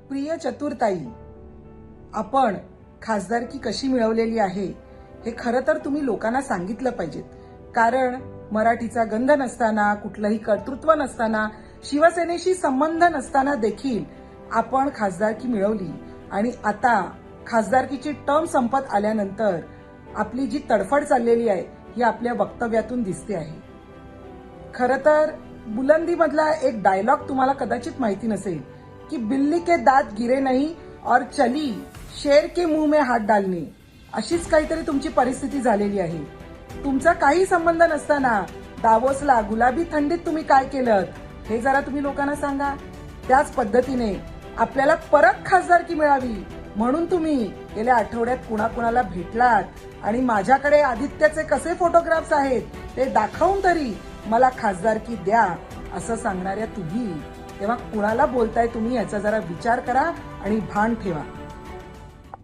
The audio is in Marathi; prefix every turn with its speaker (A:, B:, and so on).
A: प्रिय चतुरताई, आपण खासदारकी कशी मिळवलेली आहे हे खरं तर तुम्ही लोकांना सांगितलं पाहिजेत. कारण मराठीचा गंध नसताना, कुठलंही कर्तृत्व नसताना, शिवसेनेशी संबंध नसताना देखील आपण खासदारकी मिळवली आणि आता खासदारकीची टर्म संपत आल्यानंतर आपली जी तडफड चाललेली आहे ही आपल्या वक्तव्यातून दिसते आहे. खरं तर बुलंदी मधला एक डायलॉग तुम्हाला कदाचित माहिती नसेल की बिल्ली के दात गिरे नहीं और चली शेर के मुंह में हात डालणे, अशीच काहीतरी तुमची परिस्थिती झालेली आहे. तुमचा काही संबंध नसताना दावोसला गुलाबी थंडीत तुम्ही काय केलं हे जरा तुम्ही लोकांना सांगा. त्याच पद्धतीने आपल्याला परत खासदारकी मिळावी म्हणून तुम्ही गेल्या आठवड्यात कुणाकुणाला भेटलात आणि माझ्याकडे आदित्यचे कसे फोटोग्राफ्स आहेत ते दाखवून तरी मला खासदारकी द्या असं सांगणाऱ्या तुम्ही तेव्हा कुणाला बोलताय तुम्ही याचा जरा विचार करा आणि भान ठेवा.